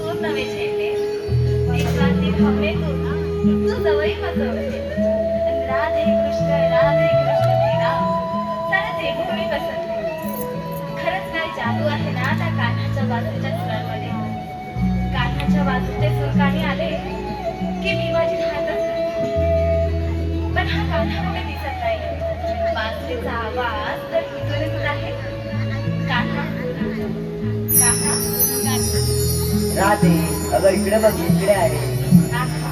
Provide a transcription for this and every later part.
सूर नवे झेलले देशवासी भावनेतून तू जवळी बसवते राधे कृष्ण तेरा सारा देवभूमी पसरते खरंच काय जादू आहे ना त्या कान्हाच्या बाजूच्या सुरांमध्ये कान्हाच्या बाजूचे सूर कानी आले की मी माझी धातच पण हा कान्हा कुठे दिसत नाही बासरीचा आवाज तर इथून येत आहे कान्हा कान्हा राधे अगं इकडे बघ इकडे आहे कान्हा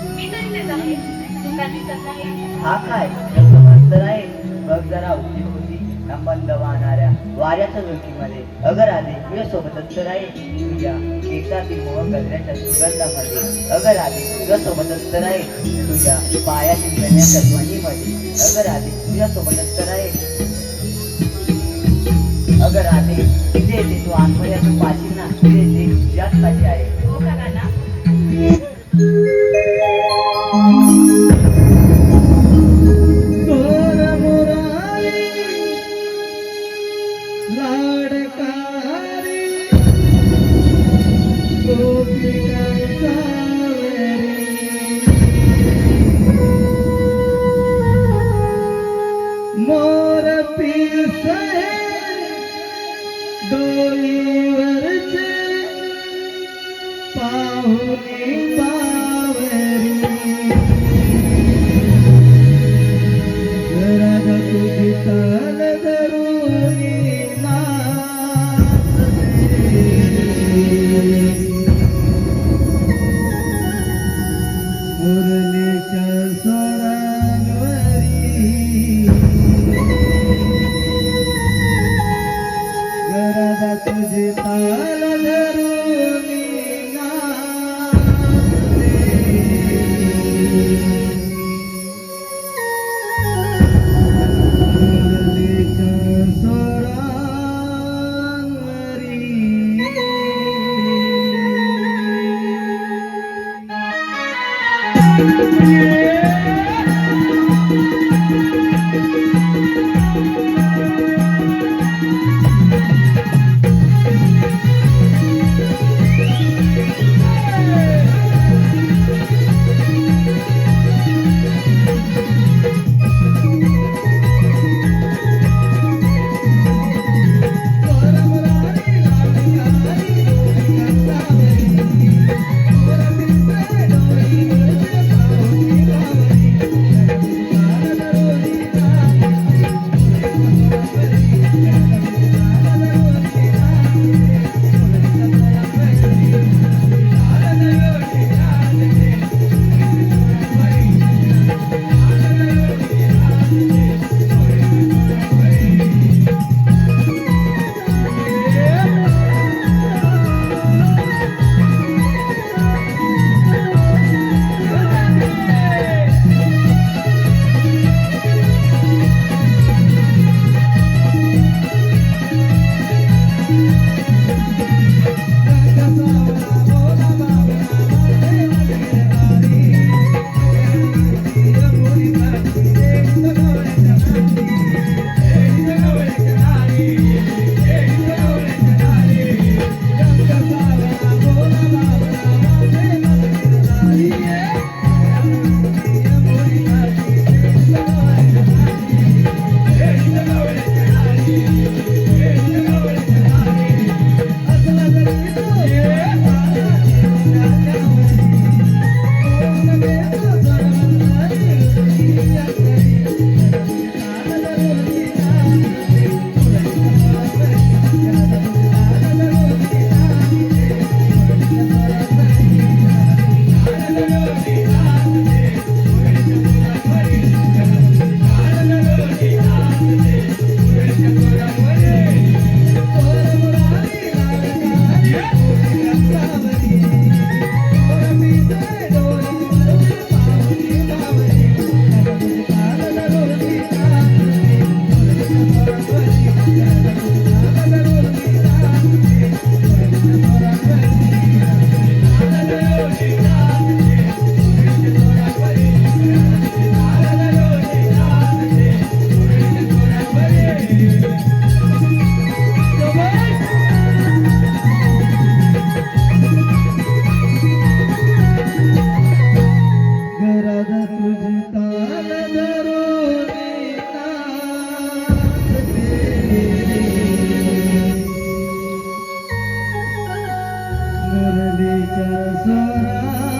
मी तर इथेच आहे तू का दिसत नाही हा काय समजत आहे बघ जरा उठी होती संबंध वाहणाऱ्या वाऱ्याच्या झुळकीमध्ये अगं राधे तुझ्या सोबतच तर आहे तुझ्या केसातील मोह गजऱ्याच्या सुगंधामध्ये अगं राधे तुझ्या सोबतच तर आहे तुझ्या पायातील गण्याच्या ध्वनीमध्ये अगं राधे तुझ्या सोबतच तर आहे अगं राधे तिथे ते तू आतमध्ये तू पाशी ना तिथे ते तुझ्याच पाशी आहे हो का कान्हा विचार सोरा